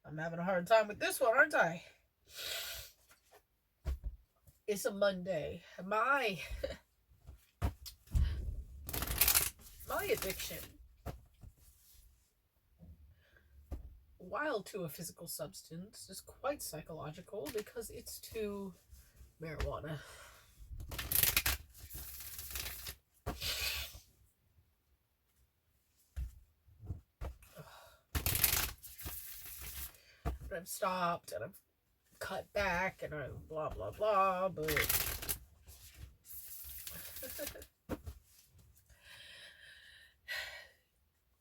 I'm having a hard time with this one, aren't I? It's a Monday. My addiction, while to a physical substance, is quite psychological because it's to marijuana. But I've stopped and I've cut back and I've blah blah blah, but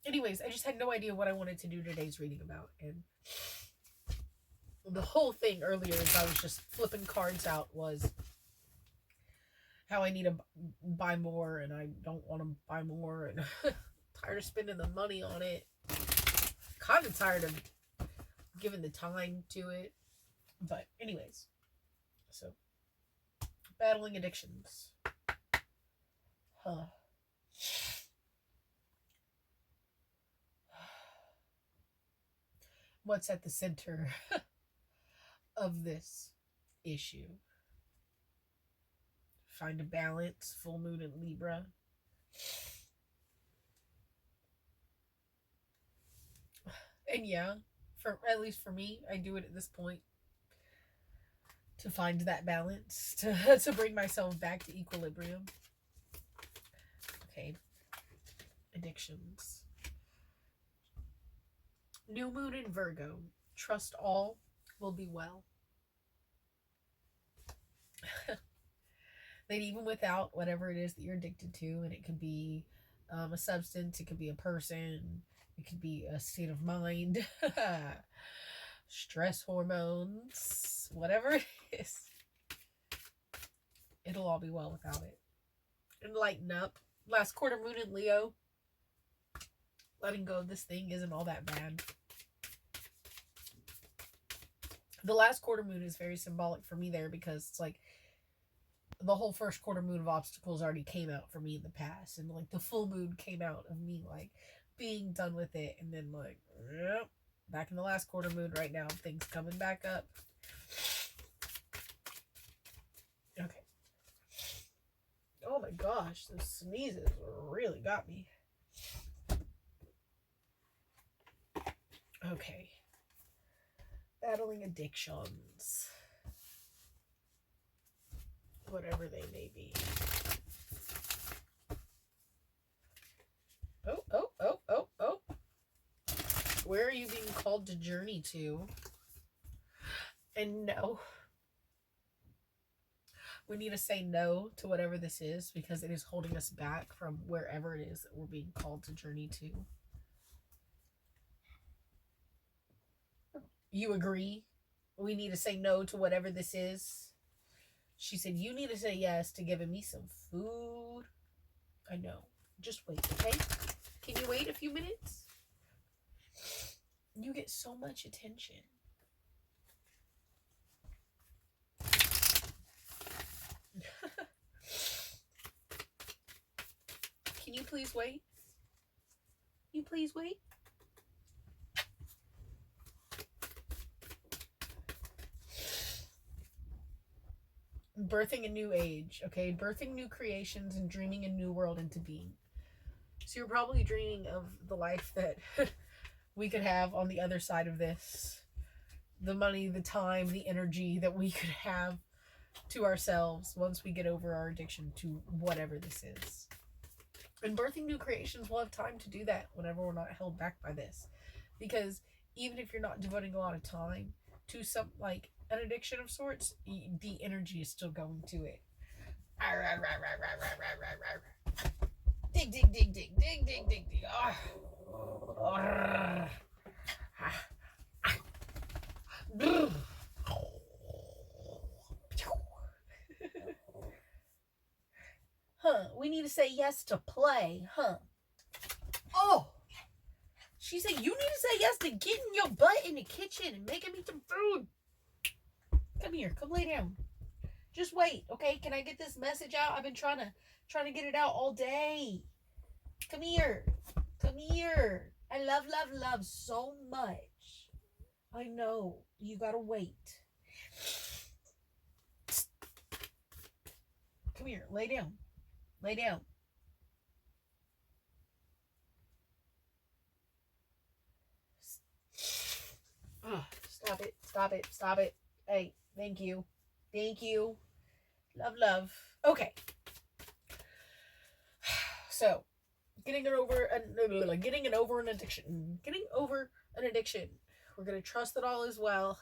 anyways, I just had no idea what I wanted to do today's reading about, and the whole thing earlier as I was just flipping cards out was how I need to buy more and I don't want to buy more and tired of spending the money on it. Kind of tired of giving the time to it. But anyways, so battling addictions. Huh. What's at the center of this issue? Find a balance, full moon in Libra. And yeah, for at least for me, I do it at this point to find that balance, to bring myself back to equilibrium. Okay. Addictions. New moon in Virgo. Trust all will be well. That even without whatever it is that you're addicted to, and it could be a substance, it could be a person, it could be a state of mind, stress hormones, whatever it is, it'll all be well without it. And lighten up. Last quarter moon in Leo. Letting go of this thing isn't all that bad. The last quarter moon is very symbolic for me there because it's like the whole first quarter moon of obstacles already came out for me in the past, and like the full moon came out of me like being done with it, and then like yep, back in the last quarter moon right now, things coming back up. Okay. Oh my gosh, those sneezes really got me. Okay. Battling addictions. Whatever they may be. Oh. Where are you being called to journey to? And no. We need to say no to whatever this is because it is holding us back from wherever it is that we're being called to journey to. You agree? We need to say no to whatever this is. She said, you need to say yes to giving me some food. I know. Just wait, okay? Can you wait a few minutes? You get so much attention. Can you please wait? You please wait? Birthing a new age, okay? Birthing new creations and dreaming a new world into being. So you're probably dreaming of the life that we could have on the other side of this. The money, the time, the energy that we could have to ourselves once we get over our addiction to whatever this is. And birthing new creations, we'll have time to do that whenever we're not held back by this. Because even if you're not devoting a lot of time to some, like, an addiction of sorts, the energy is still going to it. Dig, dig, dig, dig, dig, dig, dig, dig. Huh, we need to say yes to play, huh? Oh! She said, you need to say yes to getting your butt in the kitchen and making me some food. Come here, come lay down. Just wait, okay? Can I get this message out? I've been trying to get it out all day. Come here. Come here. I love, love, love so much. I know. You gotta wait. Come here. Lay down. Lay down. Stop it. Stop it. Stop it. Hey, thank you. Thank you. Love, love. Okay. So, getting over an addiction. Getting over an addiction. We're gonna trust that all is well,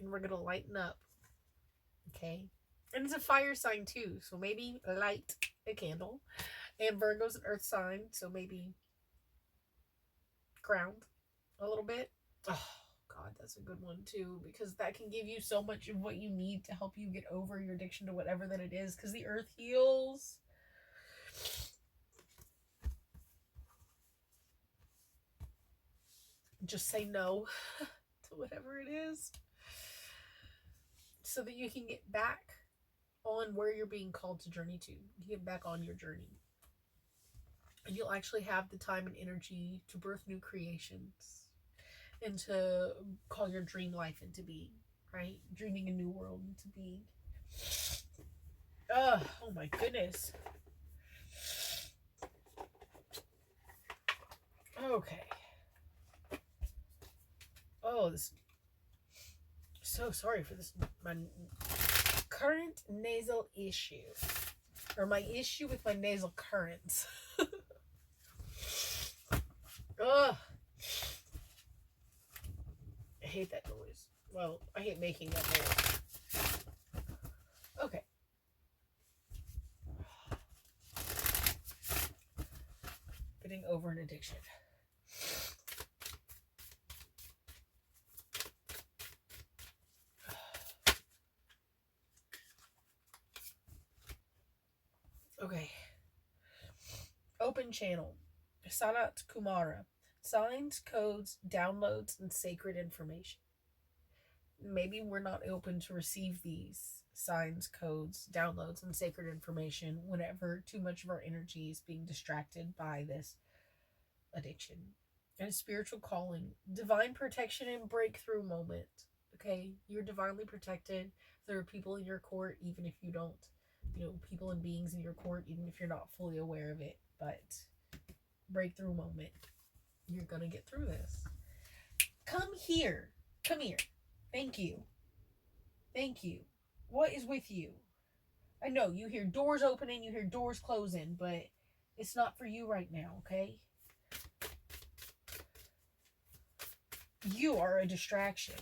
and we're gonna lighten up. Okay. And it's a fire sign too, so maybe light a candle. And Virgo's an earth sign, so maybe ground a little bit. Oh God, that's a good one too, because that can give you so much of what you need to help you get over your addiction to whatever that it is, because the earth heals. Just say no to whatever it is, so that you can get back on where you're being called to journey to. You get back on your journey. And you'll actually have the time and energy to birth new creations and to call your dream life into being, right? Dreaming a new world into being. Oh my goodness. Okay. Oh, this. So sorry for this. My current nasal issue. Or my issue with my nasal currents. Ugh. I hate that noise. Well, I hate making that noise. Okay. Getting over an addiction. Okay. Open channel. Sanat Kumara. Signs, codes, downloads, and sacred information. Maybe we're not open to receive these signs, codes, downloads, and sacred information whenever too much of our energy is being distracted by this addiction. And spiritual calling, divine protection and breakthrough moment. Okay, you're divinely protected. There are people in your court, even if you don't, people and beings in your court, even if you're not fully aware of it. But breakthrough moment. You're gonna get through this. Come here. Come here. Thank you. Thank you. What is with you? I know you hear doors opening, you hear doors closing, but it's not for you right now, okay? You are a distraction.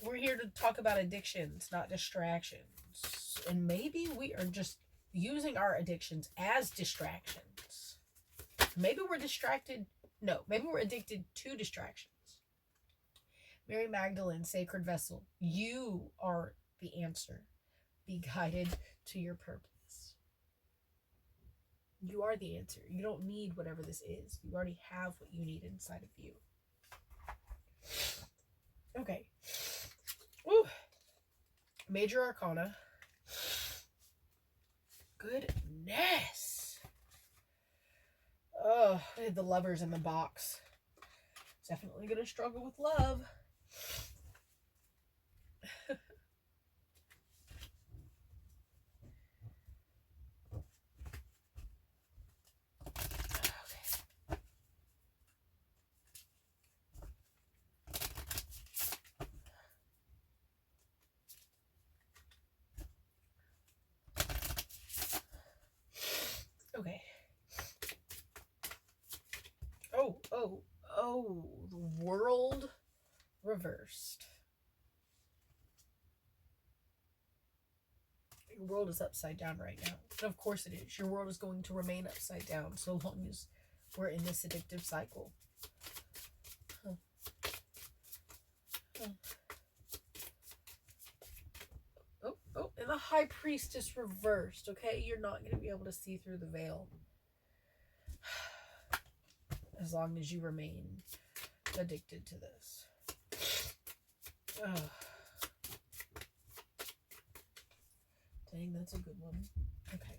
We're here to talk about addictions, not distractions. And maybe we are just using our addictions as distractions. Maybe we're distracted. No, maybe we're addicted to distractions. Mary Magdalene, sacred vessel, you are the answer. Be guided to your purpose. You are the answer. You don't need whatever this is. You already have what you need inside of you. Okay. Woo. Major Arcana. Goodness. Oh, the Lovers in the box. Definitely gonna struggle with love. Okay. Oh, the world reversed. Your world is upside down right now. And of course it is. Your world is going to remain upside down so long as we're in this addictive cycle. Oh, and the High Priestess reversed, okay? You're not going to be able to see through the veil. As long as you remain addicted to this. Dang, that's a good one. Okay.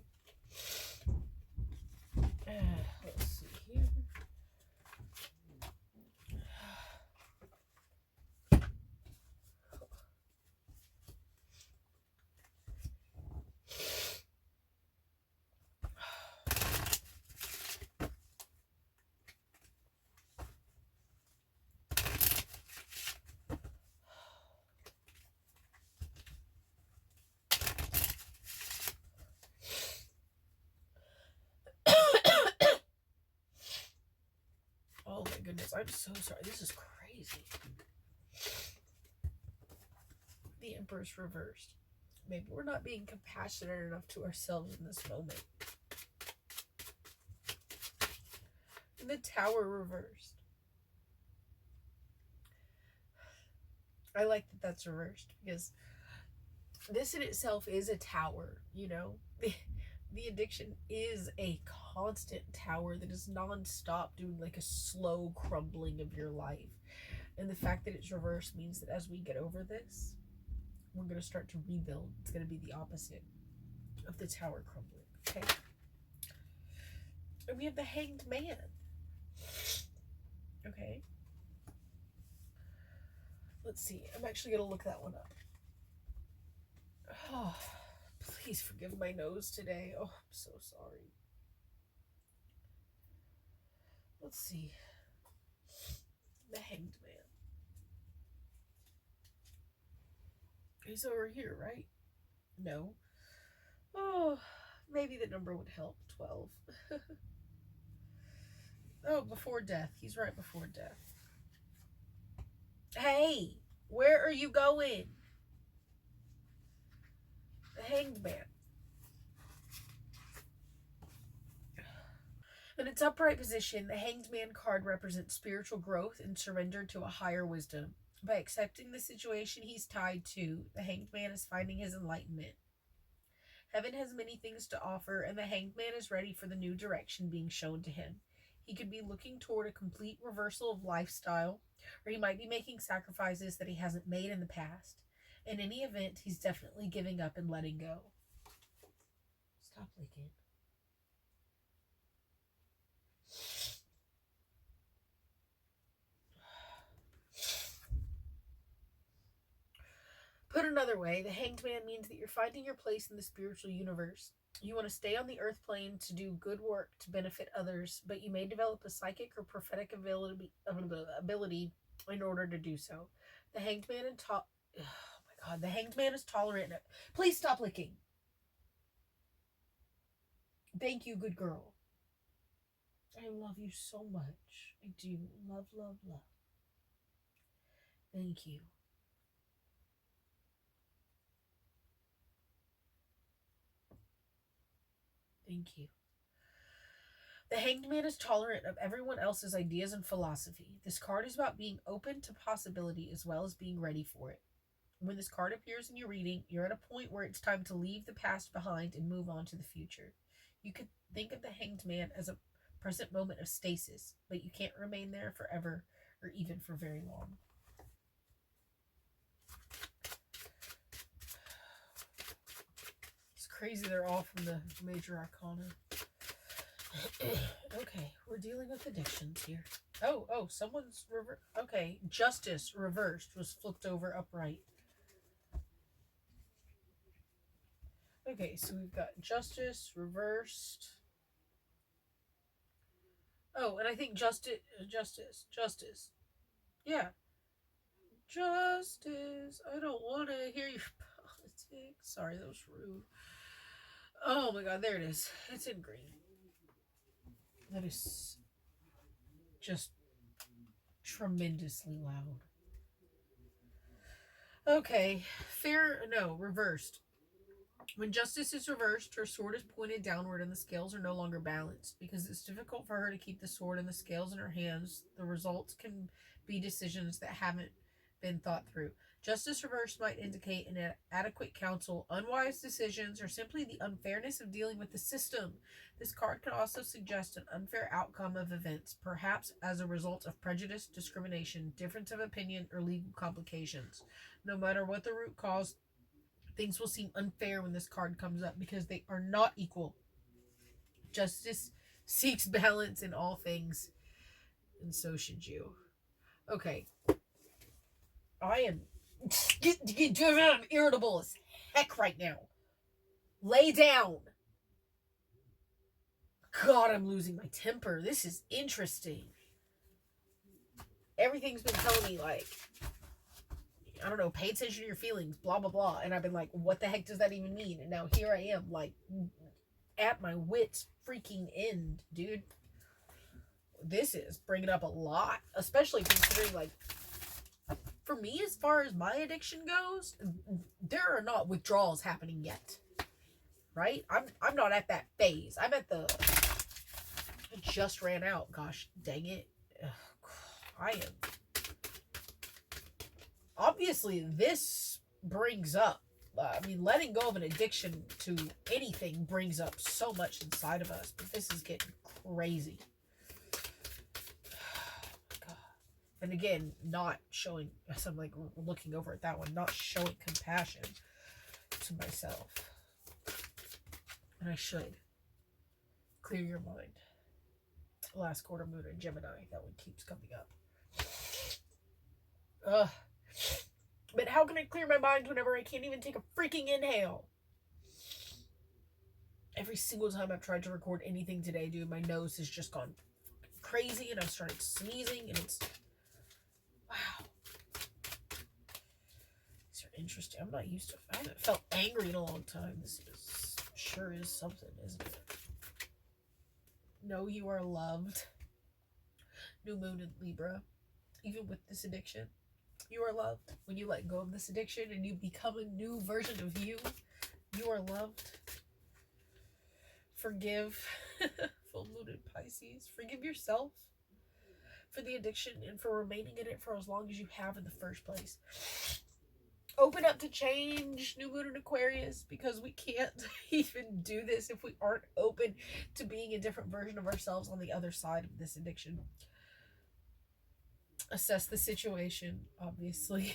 goodness. I'm so sorry. This is crazy. The Empress reversed. Maybe we're not being compassionate enough to ourselves in this moment. And the Tower reversed. I like that that's reversed because this in itself is a tower, you know? The addiction is a constant tower that is non-stop doing like a slow crumbling of your life. And the fact that it's reversed means that as we get over this, we're going to start to rebuild. It's going to be the opposite of the tower crumbling. Okay? And we have the Hanged Man. Okay? Let's see. I'm actually going to look that one up. Oh, please forgive my nose today. Oh, I'm so sorry. Let's see. The Hanged Man. He's over here, right? No. Oh, maybe the number would help. 12. Oh, before death. He's right before death. Hey, where are you going? The Hanged Man. In its upright position, the Hanged Man card represents spiritual growth and surrender to a higher wisdom. By accepting the situation he's tied to, the Hanged Man is finding his enlightenment. Heaven has many things to offer, and the Hanged Man is ready for the new direction being shown to him. He could be looking toward a complete reversal of lifestyle, or he might be making sacrifices that he hasn't made in the past. In any event, he's definitely giving up and letting go. Stop leaking. Put another way, the Hanged Man means that you're finding your place in the spiritual universe. You want to stay on the earth plane to do good work to benefit others, but you may develop a psychic or prophetic ability in order to do so. The Hanged Man oh my god, the Hanged Man is tolerant. Please stop licking. Thank you, good girl. I love you so much. I do. Love, love, love. Thank you. Thank you. The Hanged Man is tolerant of everyone else's ideas and philosophy. This card is about being open to possibility as well as being ready for it. When this card appears in your reading, you're at a point where it's time to leave the past behind and move on to the future. You could think of the Hanged Man as a present moment of stasis, but you can't remain there forever or even for very long. It's crazy they're all from the major arcana. Okay, we're dealing with addictions here. Oh, someone's okay, Justice reversed was flipped over upright. Okay, so we've got Justice reversed. Oh, and I think Justice. Yeah. Justice. I don't want to hear your politics. Sorry, that was rude. Oh my god, there it is. It's in green. That is just tremendously loud. Okay, reversed. When Justice is reversed, her sword is pointed downward and the scales are no longer balanced. Because it's difficult for her to keep the sword and the scales in her hands, the results can be decisions that haven't been thought through. Justice reversed might indicate inadequate counsel, unwise decisions, or simply the unfairness of dealing with the system. This card can also suggest an unfair outcome of events, perhaps as a result of prejudice, discrimination, difference of opinion, or legal complications. No matter what the root cause, things will seem unfair when this card comes up because they are not equal. Justice seeks balance in all things, and so should you. Okay. I am I'm irritable as heck right now. Lay down. God, I'm losing my temper. This is interesting. Everything's been telling me, like, I don't know, pay attention to your feelings, blah, blah, blah. And I've been like, what the heck does that even mean? And now here I am, like, at my wit's freaking end, dude. this is bringing up a lot, especially considering, like, for me, as far as my addiction goes, there are not withdrawals happening yet. Right? I'm not at that phase. I'm at the I just ran out. Gosh dang it. Ugh, I am. Obviously, this brings up, letting go of an addiction to anything brings up so much inside of us, but this is getting crazy. God. And again, not showing, as I'm like looking over at that one, not showing compassion to myself. And I should. Clear your mind. Last quarter moon in Gemini. That one keeps coming up. Ugh. But how can I clear my mind whenever I can't even take a freaking inhale? Every single time I've tried to record anything today, dude, my nose has just gone crazy and I've started sneezing and it's... Wow. These are interesting. I'm not used to... I haven't felt angry in a long time. This is... sure is something, isn't it? Know you are loved. New moon in Libra. Even with this addiction, you are loved. When you let go of this addiction and you become a new version of you, you are loved. Forgive. Full moon in Pisces. Forgive yourself for the addiction and for remaining in it for as long as you have in the first place. Open up to change. New moon in Aquarius, because we can't even do this if we aren't open to being a different version of ourselves on the other side of this addiction. Assess the situation, obviously.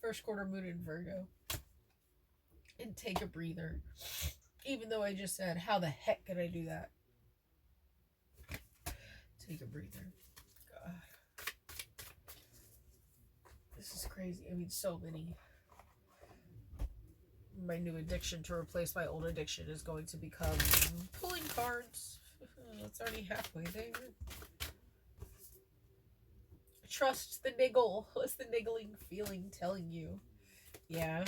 First quarter moon in Virgo. And take a breather. Even though I just said, how the heck could I do that? Take a breather. God. This is crazy. I mean, so many. My new addiction to replace my old addiction is going to become pulling cards. It's already halfway there. Trust the niggle. What's the niggling feeling telling you? Yeah.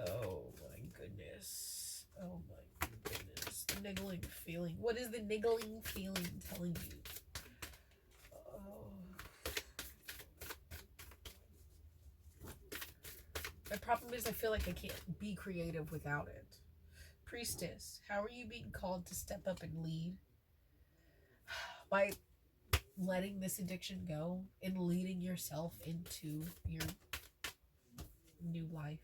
Oh my goodness. Oh my goodness. The niggling feeling. What is the niggling feeling telling you? My problem is I feel like I can't be creative without it. Priestess, how are you being called to step up and lead? By letting this addiction go and leading yourself into your new life.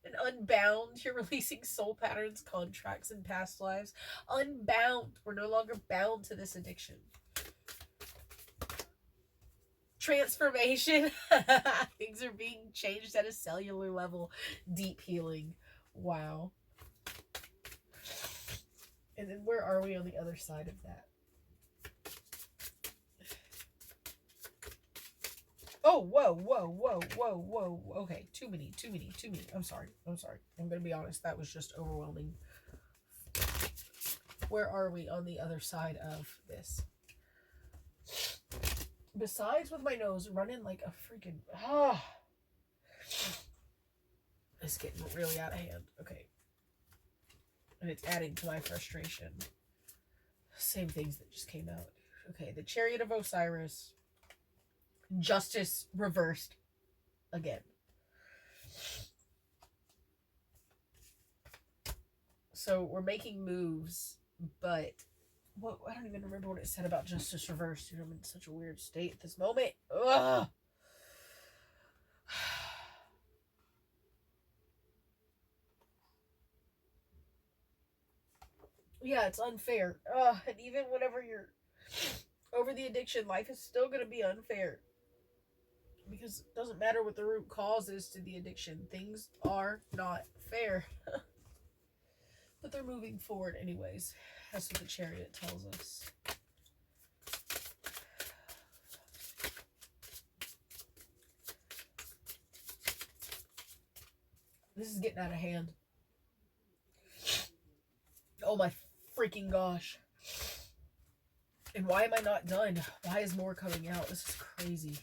And unbound, you're releasing soul patterns, contracts, and past lives. Unbound, we're no longer bound to this addiction. Transformation. Things are being changed at a cellular level. Deep healing. Wow. And then where are we on the other side of that? Oh, whoa. Okay, too many. I'm sorry. I'm gonna be honest, that was just overwhelming. Where are we on the other side of this? Besides with my nose running like a freaking... It's getting really out of hand. Okay. And it's adding to my frustration. Same things that just came out. Okay, the Chariot of Osiris. Justice reversed again. So we're making moves, but I don't even remember what it said about justice reversed. I'm in such a weird state at this moment. Ugh. Yeah, it's unfair. And even whenever you're over the addiction, life is still going to be unfair. Because it doesn't matter what the root cause is to the addiction. Things are not fair. But they're moving forward anyways. That's what the Chariot tells us. This is getting out of hand. Oh my freaking gosh. And why am I not done? Why is more coming out? This is crazy.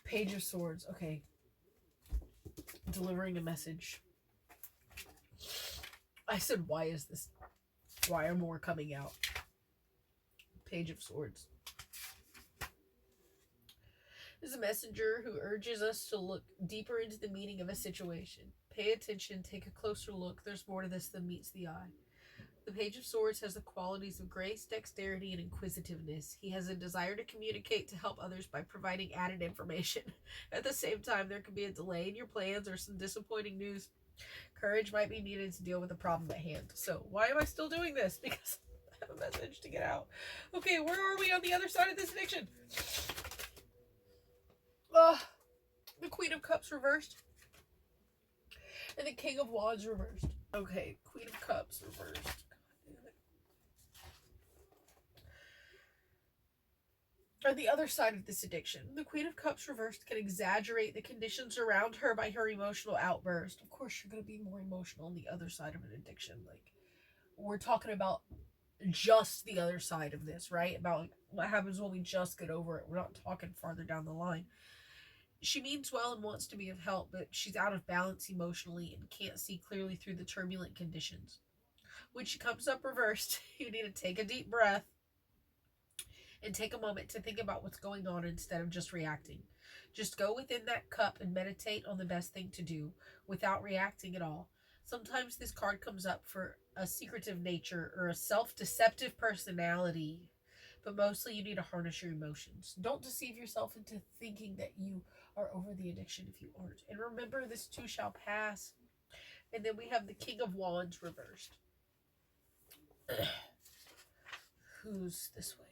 Page of Swords. Okay. Delivering a message. I said, why is this? Why are more coming out? Page of Swords. This is a messenger who urges us to look deeper into the meaning of a situation. Pay attention, take a closer look. There's more to this than meets the eye. The Page of Swords has the qualities of grace, dexterity, and inquisitiveness. He has a desire to communicate to help others by providing added information. At the same time, there could be a delay in your plans or some disappointing news. Courage might be needed to deal with the problem at hand. So, why am I still doing this? Because I have a message to get out. Okay, where are we on the other side of this addiction? The Queen of Cups reversed. And the King of Wands reversed. Okay, Queen of Cups reversed. On the other side of this addiction, the Queen of Cups reversed can exaggerate the conditions around her by her emotional outburst. Of course, you're going to be more emotional on the other side of an addiction. Like, we're talking about just the other side of this, right? About like, what happens when we just get over it. We're not talking farther down the line. She means well and wants to be of help, but she's out of balance emotionally and can't see clearly through the turbulent conditions. When she comes up reversed, you need to take a deep breath and take a moment to think about what's going on instead of just reacting. Just go within that cup and meditate on the best thing to do without reacting at all. Sometimes this card comes up for a secretive nature or a self-deceptive personality, but mostly you need to harness your emotions. Don't deceive yourself into thinking that you are over the addiction if you aren't. And remember, this too shall pass. And then we have the King of Wands reversed. Who's this way?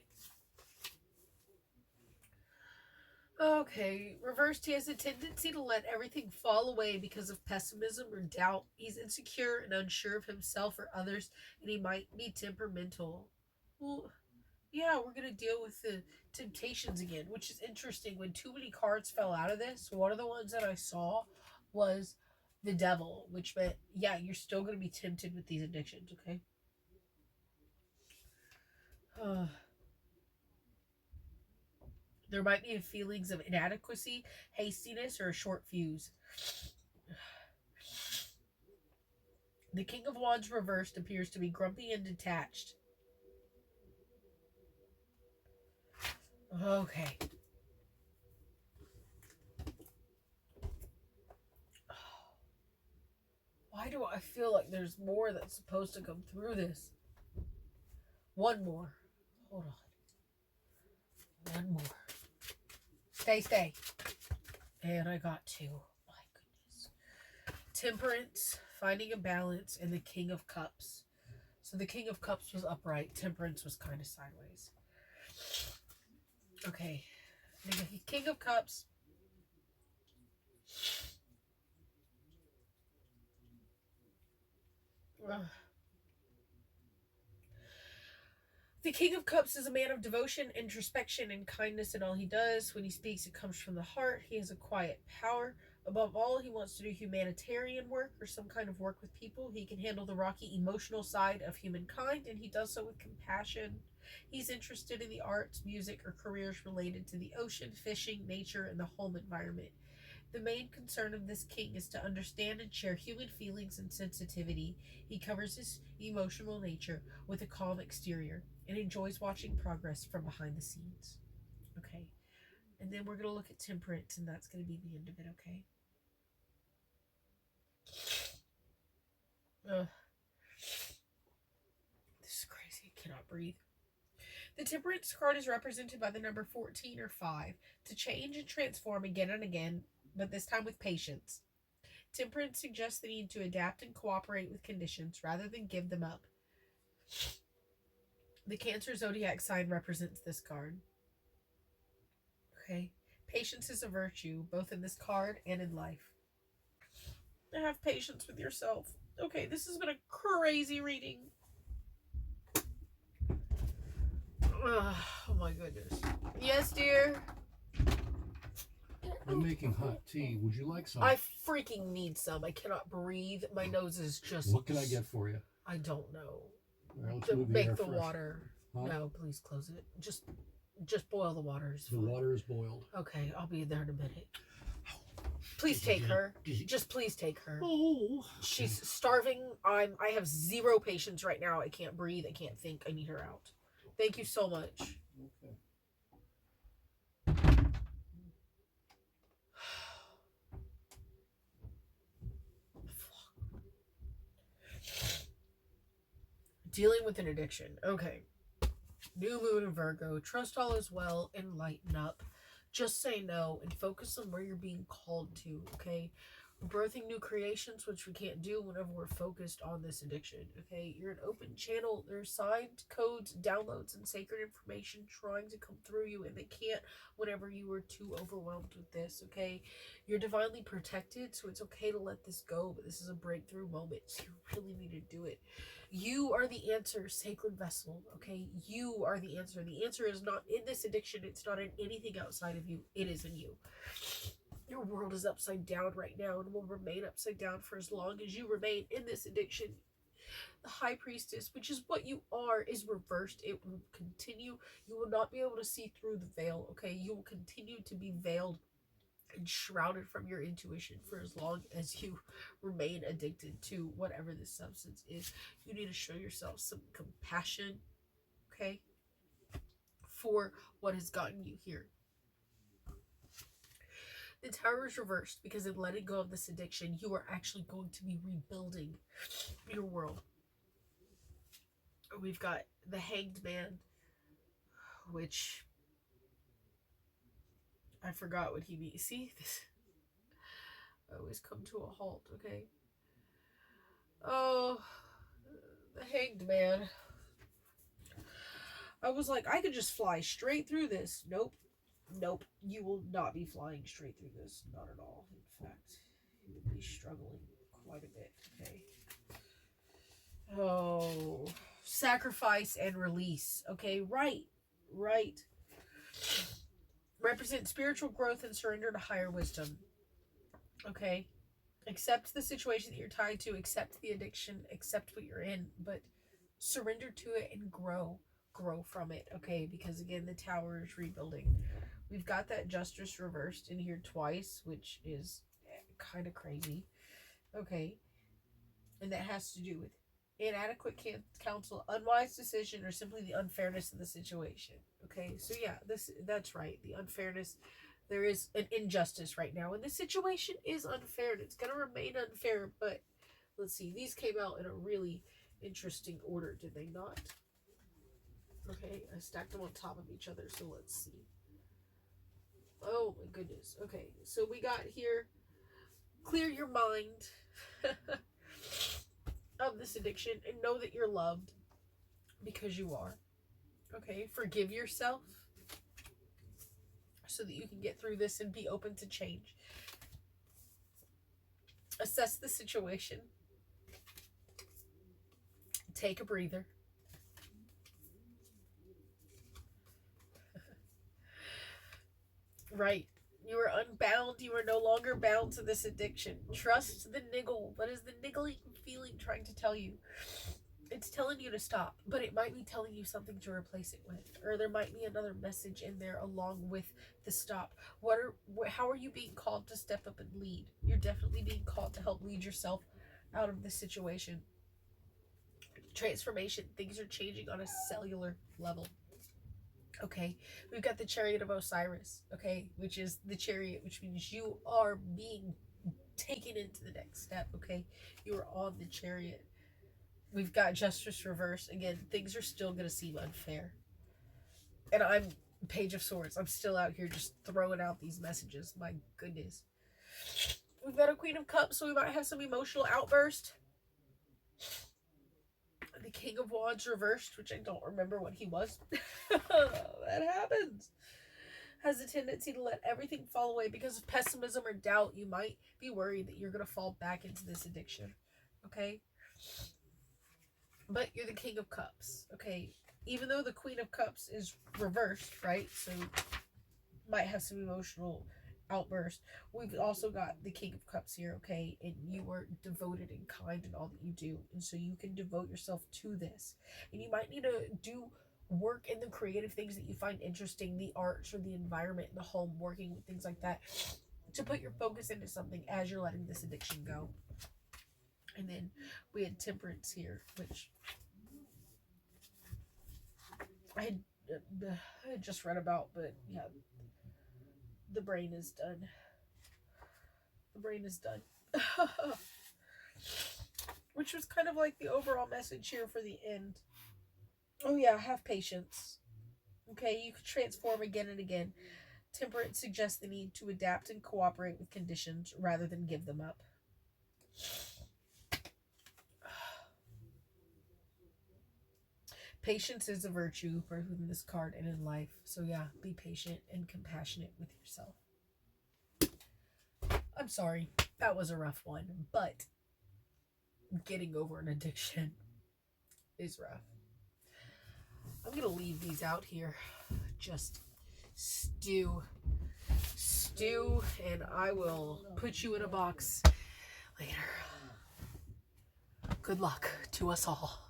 Okay, reversed, he has a tendency to let everything fall away because of pessimism or doubt. He's insecure and unsure of himself or others, and he might be temperamental. Well, yeah, we're going to deal with the temptations again, which is interesting. When too many cards fell out of this, one of the ones that I saw was the devil, which meant, yeah, you're still going to be tempted with these addictions, okay? There might be feelings of inadequacy, hastiness, or a short fuse. The King of Wands reversed appears to be grumpy and detached. Okay. Why do I feel like there's more that's supposed to come through this? One more. Hold on. One more. Stay. And I got two. My goodness. Temperance, finding a balance, and the King of Cups. So the King of Cups was upright. Temperance was kind of sideways. Okay. The King of Cups. The King of Cups is a man of devotion, introspection, and kindness in all he does. When he speaks, it comes from the heart. He has a quiet power. Above all, he wants to do humanitarian work or some kind of work with people. He can handle the rocky, emotional side of humankind, and he does so with compassion. He's interested in the arts, music, or careers related to the ocean, fishing, nature, and the home environment. The main concern of this king is to understand and share human feelings and sensitivity. He covers his emotional nature with a calm exterior and enjoys watching progress from behind the scenes. Okay. And then we're going to look at temperance, and that's going to be the end of it, okay? This is crazy. I cannot breathe. The temperance card is represented by the number 14 or 5. To change and transform again and again, but this time with patience. Temperance suggests the need to adapt and cooperate with conditions rather than give them up. The Cancer zodiac sign represents this card. Okay. Patience is a virtue, both in this card and in life. Have patience with yourself. Okay, this has been a crazy reading. Oh my goodness. Yes, dear? I'm making hot tea. Would you like some? I freaking need some. I cannot breathe. My nose is just... What can I get for you? I don't know. All right, let's move the Make air the fresher. water. Huh? No, please close it. Just boil the water. The water is boiled. Okay, I'll be there in a minute. Please take her. Dizzy. Just please take her. Oh. She's starving. I have zero patience right now. I can't breathe. I can't think. I need her out. Thank you so much. Okay. Dealing with an addiction. Okay. New moon in Virgo. Trust all is well and lighten up. Just say no and focus on where you're being called to, okay? We're birthing new creations, which we can't do whenever we're focused on this addiction, okay? You're an open channel. There's signed codes, downloads, and sacred information trying to come through you, and they can't whenever you are too overwhelmed with this, okay? You're divinely protected, so it's okay to let this go, but this is a breakthrough moment, so you really need to do it. You are the answer, sacred vessel, okay? You are the answer. The answer is not in this addiction. It's not in anything outside of you. It is in you. Your world is upside down right now and will remain upside down for as long as you remain in this addiction. The high priestess, which is what you are, is reversed. It will continue. You will not be able to see through the veil, okay? You will continue to be veiled and shrouded from your intuition for as long as you remain addicted to whatever this substance is. You need to show yourself some compassion, okay, for what has gotten you here. The Tower is reversed because in letting go of this addiction, you are actually going to be rebuilding your world. We've got the Hanged Man, which I forgot what he means. See, this always come to a halt, okay? Oh, the Hanged Man. I was like, I could just fly straight through this. Nope. Nope. You will not be flying straight through this. Not at all. In fact, you would be struggling quite a bit, okay? Oh, sacrifice and release. Okay, right. Represent spiritual growth and surrender to higher wisdom. Okay? Accept the situation that you're tied to, accept the addiction, accept what you're in, but surrender to it and grow from it, okay? Because again, the Tower is rebuilding. We've got that Justice reversed in here twice, which is kind of crazy, okay? And that has to do with inadequate counsel, unwise decision, or simply the unfairness of the situation, okay? So yeah, that's right, the unfairness. There is an injustice right now, and this situation is unfair, and it's going to remain unfair, but let's see, these came out in a really interesting order, did they not? Okay, I stacked them on top of each other, so let's see. Oh my goodness. Okay, so we got here, clear your mind of this addiction and know that you're loved because you are. Okay, forgive yourself so that you can get through this and be open to change. Assess the situation. Take a breather. Right. You are unbound. You are no longer bound to this addiction. Trust the niggle. What is the niggling feeling trying to tell you? It's telling you to stop, but it might be telling you something to replace it with, or there might be another message in there along with the stop. How are you being called to step up and lead? You're definitely being called to help lead yourself out of this situation. Transformation. Things are changing on a cellular level. Okay, we've got the Chariot of Osiris, okay, which is the chariot, which means you are being taken into the next step, okay? You are on the chariot. We've got Justice reverse. Again, things are still going to seem unfair. And I'm Page of Swords. I'm still out here just throwing out these messages. My goodness. We've got a Queen of Cups, so we might have some emotional outburst. The King of Wands reversed, which I don't remember what he was. That happens. Has a tendency to let everything fall away because of pessimism or doubt. You might be worried that you're going to fall back into this addiction. Okay? But you're the King of Cups. Okay? Even though the Queen of Cups is reversed, right? So might have some emotional outburst. We've also got the King of Cups here, okay? And you are devoted and kind in all that you do. And so you can devote yourself to this. And you might need to do work in the creative things that you find interesting, the arts or the environment, the home, working with things like that. to put your focus into something as you're letting this addiction go. And then we had temperance here, which I had just read about, but yeah, the brain is done. The brain is done. Which was kind of like the overall message here for the end. Oh yeah, have patience. Okay, you can transform again and again. Temperance suggests the need to adapt and cooperate with conditions rather than give them up. Patience is a virtue, both in this card and in life. So yeah, be patient and compassionate with yourself. I'm sorry, that was a rough one, but getting over an addiction is rough. I'm gonna leave these out here. Just stew, and I will put you in a box later. Good luck to us all.